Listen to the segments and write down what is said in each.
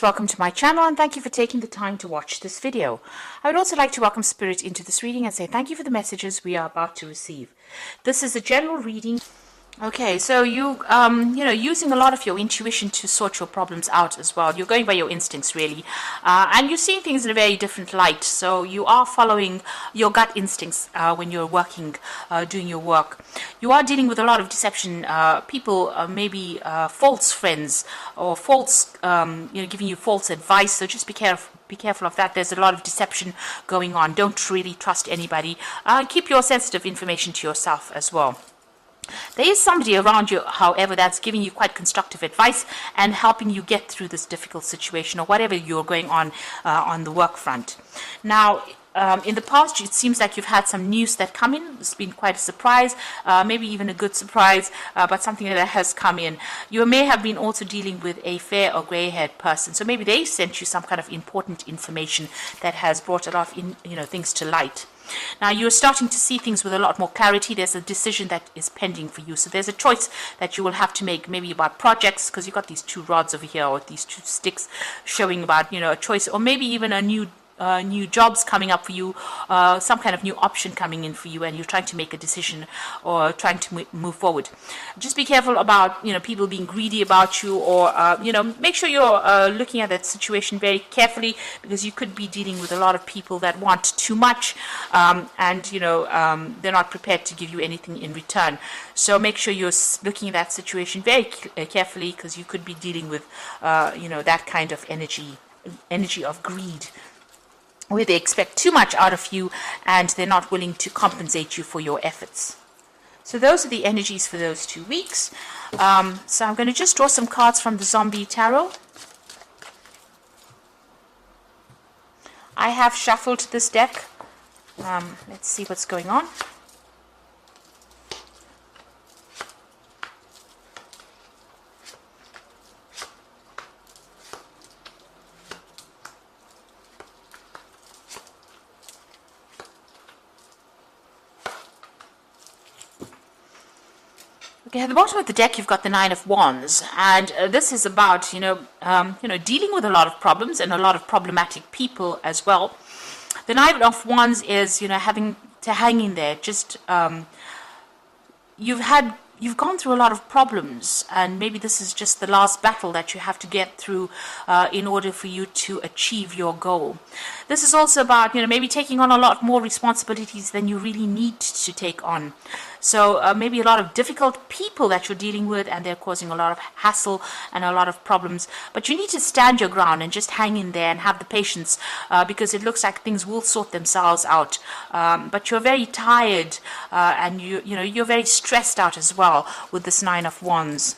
Welcome to my channel and thank you for taking the time to watch this video. I would also like to welcome Spirit into this reading and say thank you for the messages we are about to receive. This is a general reading. Okay, so using a lot of your intuition to sort your problems out as well. You're going by your instincts, really. And you're seeing things in a very different light. So you are following your gut instincts when you're working, doing your work. You are dealing with a lot of deception. People, maybe false friends or false, giving you false advice. So just be careful. Be careful of that. There's a lot of deception going on. Don't really trust anybody. Keep your sensitive information to yourself as well. There is somebody around you, however, that's giving you quite constructive advice and helping you get through this difficult situation or whatever you're going on the work front. Now, in the past, it seems like you've had some news that come in. It's been quite a surprise, maybe even a good surprise, but something that has come in. You may have been also dealing with a fair or grey-haired person, so maybe they sent you some kind of important information that has brought a lot of things to light. Now you're starting to see things with a lot more clarity. There's a decision that is pending for you. So there's a choice that you will have to make, maybe about projects, because you've got these two rods over here or these two sticks showing about, a choice, or maybe even a new jobs coming up for you, some kind of new option coming in for you, and you're trying to make a decision or trying to move forward. Just be careful about people being greedy about you, or make sure you're looking at that situation very carefully, because you could be dealing with a lot of people that want too much, and they're not prepared to give you anything in return. So make sure you're looking at that situation very carefully, because you could be dealing with that kind of energy of greed, where they expect too much out of you and they're not willing to compensate you for your efforts. So those are the energies for those 2 weeks. So I'm going to just draw some cards from the Zombie Tarot. I have shuffled this deck. Let's see what's going on. Okay, at the bottom of the deck, you've got the Nine of Wands, and this is about, dealing with a lot of problems and a lot of problematic people as well. The Nine of Wands is, having to hang in there. Just you've gone through a lot of problems, and maybe this is just the last battle that you have to get through in order for you to achieve your goal. This is also about, maybe taking on a lot more responsibilities than you really need to take on. So maybe a lot of difficult people that you're dealing with, and they're causing a lot of hassle and a lot of problems. But you need to stand your ground and just hang in there and have the patience, because it looks like things will sort themselves out. But you're very tired, and you're very stressed out as well with this Nine of Wands.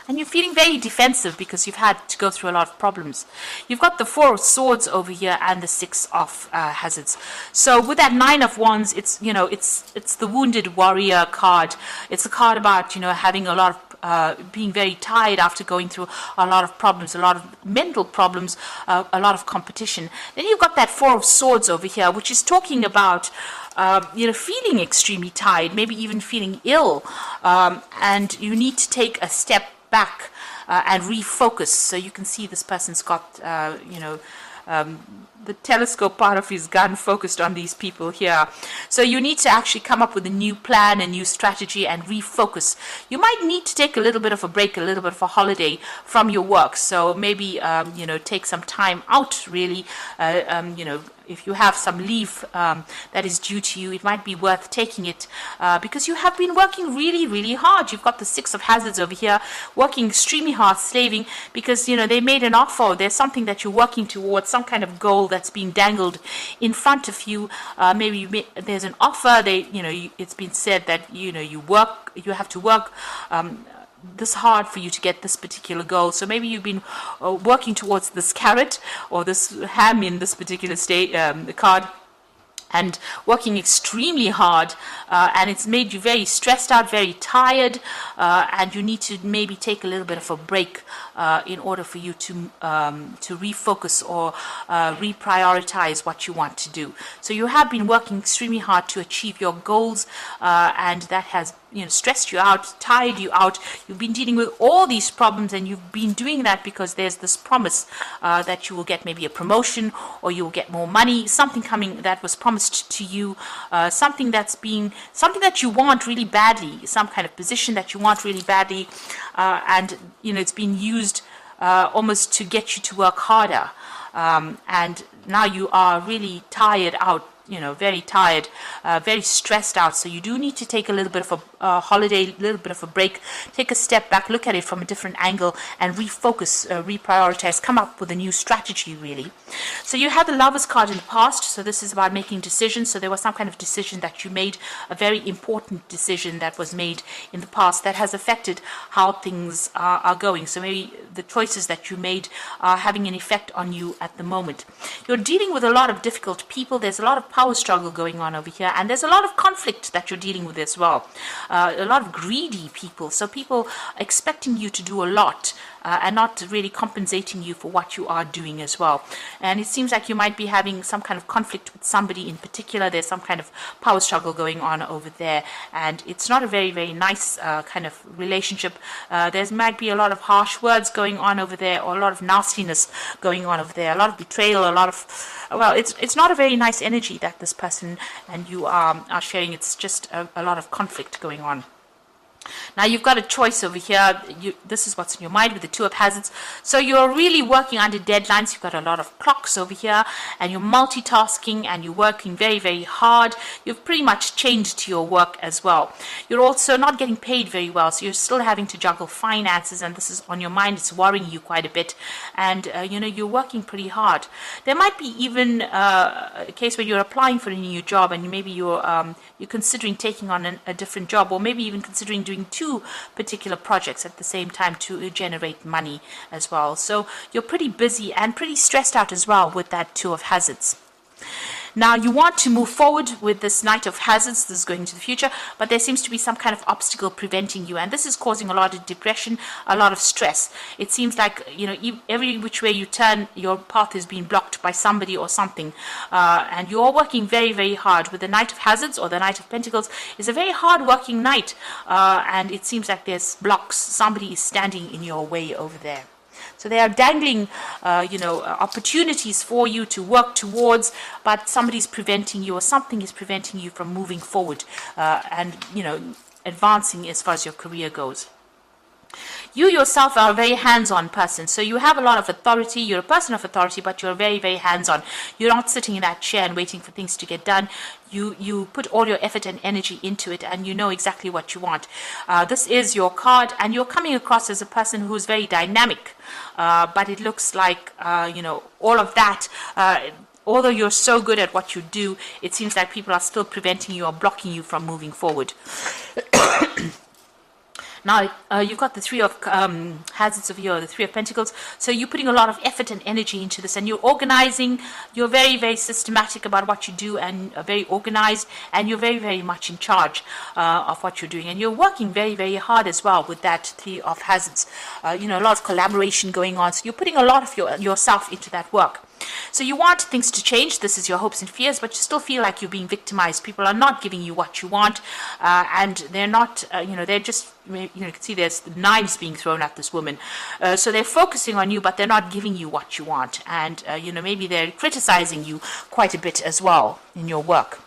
And you're feeling very defensive because you've had to go through a lot of problems. You've got the Four of Swords over here and the Six of Hazards. So with that Nine of Wands, it's the Wounded Warrior card. It's a card about having a lot of being very tired after going through a lot of problems, a lot of mental problems, a lot of competition. Then you've got that Four of Swords over here, which is talking about feeling extremely tired, maybe even feeling ill, and you need to take a step back and refocus. So you can see this person's got the telescope part of his gun focused on these people here. So you need to actually come up with a new plan, a new strategy, and refocus. You might need to take a little bit of a break, a little bit of a holiday from your work. So maybe take some time out, really. If you have some leave that is due to you, it might be worth taking it, because you have been working really, really hard. You've got the Six of Hazards over here, working extremely hard, slaving, because they made an offer. There's something that you're working towards, some kind of goal that's being dangled in front of you. Maybe there's an offer. It's been said that you have to work this hard for you to get this particular goal. So maybe you've been working towards this carrot or this ham in this particular card, and working extremely hard, and it's made you very stressed out, very tired, and you need to maybe take a little bit of a break in order for you to refocus or reprioritize what you want to do. So you have been working extremely hard to achieve your goals, and that has stressed you out, tired you out. You've been dealing with all these problems, and you've been doing that because there's this promise that you will get maybe a promotion, or you will get more money, something coming that was promised to you, something that you want really badly, some kind of position that you want really badly, and it's been used almost to get you to work harder, and now you are really tired out, very tired, very stressed out. So you do need to take a little bit of a holiday, a little bit of a break, take a step back, look at it from a different angle, and refocus, reprioritize, come up with a new strategy, really. So you had the Lovers card in the past, so this is about making decisions. So there was some kind of decision that you made, a very important decision that was made in the past that has affected how things are going. So maybe the choices that you made are having an effect on you at the moment. You're dealing with a lot of difficult people. There's a lot of power struggle going on over here, and there's a lot of conflict that you're dealing with as well. A lot of greedy people, so people expecting you to do a lot and not really compensating you for what you are doing as well. And it seems like you might be having some kind of conflict with somebody in particular. There's some kind of power struggle going on over there, and it's not a very, very nice kind of relationship. There might be a lot of harsh words going on over there, or a lot of nastiness going on over there, a lot of betrayal, a lot of, well, it's not a very nice energy that this person and you are sharing. It's just a lot of conflict going on. Now you've got a choice over here. This is what's in your mind with the Two of Hazards. So you're really working under deadlines. You've got a lot of clocks over here, and you're multitasking, and you're working very, very hard. You've pretty much chained to your work as well. You're also not getting paid very well, so you're still having to juggle finances, and this is on your mind. It's worrying you quite a bit, and you're working pretty hard. There might be even a case where you're applying for a new job, and maybe you're considering taking on a different job, or maybe even considering doing two particular projects at the same time to generate money as well. So you're pretty busy and pretty stressed out as well with that Two of Hazards. Now you want to move forward with this Knight of Hazards. This is going into the future, but there seems to be some kind of obstacle preventing you, and this is causing a lot of depression, a lot of stress. It seems like every which way you turn, your path is being blocked by somebody or something, and you're working very, very hard. With the Knight of Hazards or the Knight of Pentacles, is a very hard working knight, and it seems like there's blocks. Somebody is standing in your way over there. So they are dangling, opportunities for you to work towards, but somebody's preventing you, or something is preventing you from moving forward and advancing as far as your career goes. You yourself are a very hands-on person, so you have a lot of authority. You're a person of authority, but you're very, very hands-on. You're not sitting in that chair and waiting for things to get done. You put all your effort and energy into it, and you know exactly what you want. This is your card, and you're coming across as a person who's very dynamic, but it looks like, all of that, although you're so good at what you do, it seems like people are still preventing you or blocking you from moving forward. Now, you've got the Three of Hazards over here, the Three of Pentacles. So you're putting a lot of effort and energy into this, and you're organizing. You're very, very systematic about what you do, and very organized, and you're very, very much in charge of what you're doing. And you're working very, very hard as well with that Three of Hazards. A lot of collaboration going on. So you're putting a lot of yourself into that work. So you want things to change. This is your hopes and fears, but you still feel like you're being victimized. People are not giving you what you want, and they're not, they're just, you can see there's knives being thrown at this woman. So they're focusing on you, but they're not giving you what you want. And, maybe they're criticizing you quite a bit as well in your work.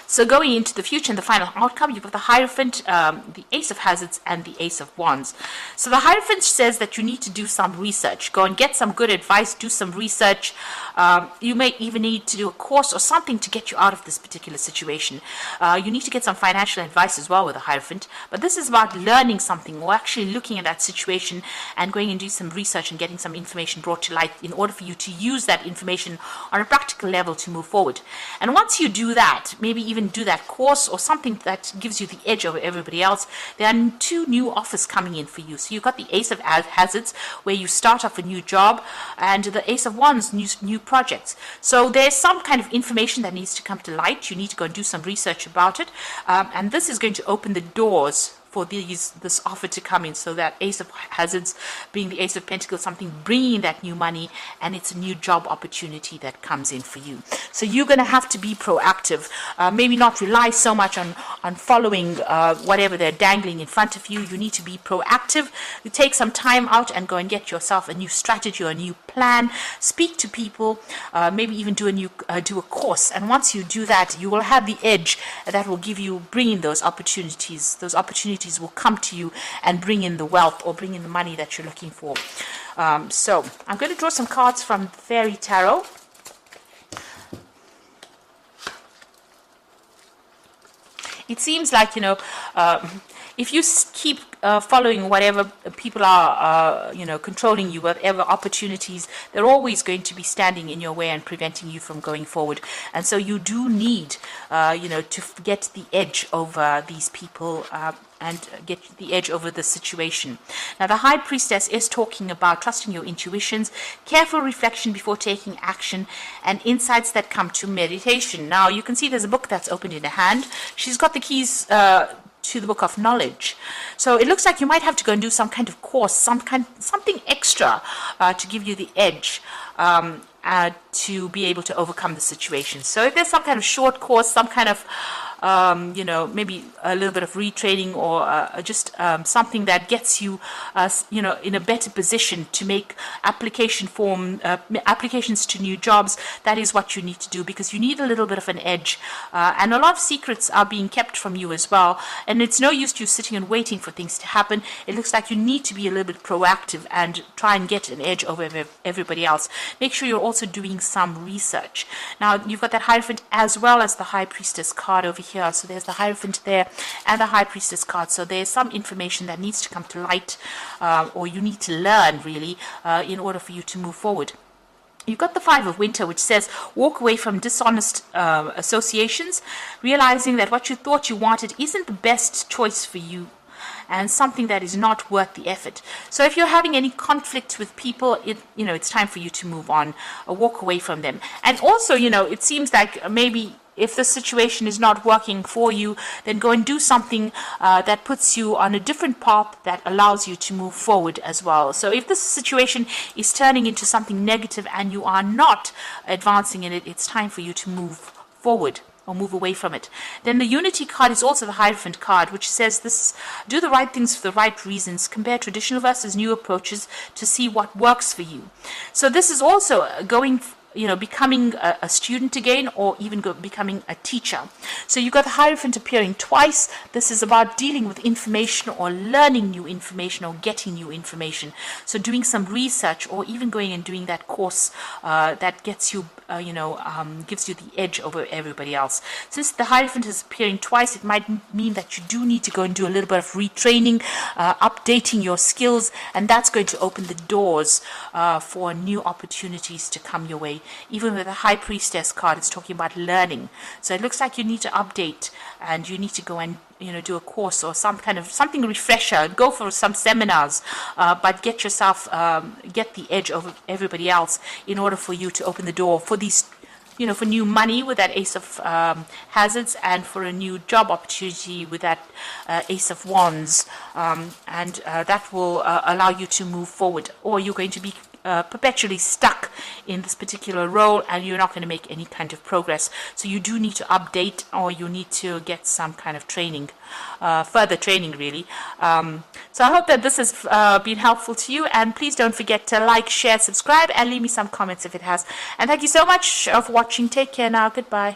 So going into the future and the final outcome, you've got the Hierophant, the Ace of Hazards, and the Ace of Wands. So the Hierophant says that you need to do some research. Go and get some good advice, do some research. You may even need to do a course or something to get you out of this particular situation. You need to get some financial advice as well with the Hierophant. But this is about learning something, or actually looking at that situation and going and do some research and getting some information brought to light in order for you to use that information on a practical level to move forward. And once you do that, maybe even do that course or something that gives you the edge over everybody else, there are two new offers coming in for you. So you've got the Ace of Hazards, where you start off a new job, and the Ace of Wands, new projects. So there's some kind of information that needs to come to light. You need to go and do some research about it, and this is going to open the doors for this offer to come in. So that Ace of Hazards being the Ace of Pentacles, something bringing that new money, and it's a new job opportunity that comes in for you. So you're going to have to be proactive, maybe not rely so much on following whatever they're dangling in front of you. You need to be proactive. You take some time out and go and get yourself a new strategy or a new plan. Speak to people, maybe even do a course. And once you do that, you will have the edge that will bring in those opportunities. Those opportunities will come to you and bring in the wealth or bring in the money that you're looking for. So I'm going to draw some cards from Fairy Tarot. It seems like, if you keep following whatever people are, controlling you, whatever opportunities, they're always going to be standing in your way and preventing you from going forward. And so you do need, to get the edge over these people and get the edge over the situation. Now, the High Priestess is talking about trusting your intuitions, careful reflection before taking action, and insights that come to meditation. Now, you can see there's a book that's opened in her hand. She's got the keys to the book of knowledge. So it looks like you might have to go and do some kind of course, something extra to give you the edge to be able to overcome the situation. So if there's some kind of short course, some kind of maybe a little bit of retraining or just something that gets you, in a better position to make applications to new jobs, that is what you need to do, because you need a little bit of an edge. And a lot of secrets are being kept from you as well. And it's no use you sitting and waiting for things to happen. It looks like you need to be a little bit proactive and try and get an edge over everybody else. Make sure you're also doing some research. Now, you've got that Hierophant as well as the High Priestess card over here. So there's the Hierophant there and the High Priestess card. So there's some information that needs to come to light, or you need to learn really, in order for you to move forward. You've got the Five of Winter, which says walk away from dishonest associations, realizing that what you thought you wanted isn't the best choice for you, and something that is not worth the effort. So if you're having any conflict with people, it's time for you to move on, or walk away from them. And also, it seems like maybe if the situation is not working for you, then go and do something that puts you on a different path that allows you to move forward as well. So if this situation is turning into something negative and you are not advancing in it, it's time for you to move forward or move away from it. Then the Unity card is also the Hierophant card, which says this: do the right things for the right reasons, compare traditional versus new approaches to see what works for you. So this is also becoming a student again, or even becoming a teacher. So you've got the Hierophant appearing twice. This is about dealing with information or learning new information or getting new information. So doing some research, or even going and doing that course that gets you, gives you the edge over everybody else. Since the Hierophant is appearing twice, it might mean that you do need to go and do a little bit of retraining, updating your skills, and that's going to open the doors for new opportunities to come your way. Even with the High Priestess card, it's talking about learning. So it looks like you need to update, and you need to go and do a course or something refresher. Go for some seminars, but get yourself get the edge over everybody else in order for you to open the door for these, for new money with that Ace of Hazards, and for a new job opportunity with that Ace of Wands, and that will allow you to move forward. Or you're going to be perpetually stuck in this particular role, and you're not going to make any kind of progress. So you do need to update, or you need to get some kind of training, further training really. So I hope that this has been helpful to you, and please don't forget to like, share, subscribe, and leave me some comments if it has. And thank you so much for watching. Take care now. Goodbye.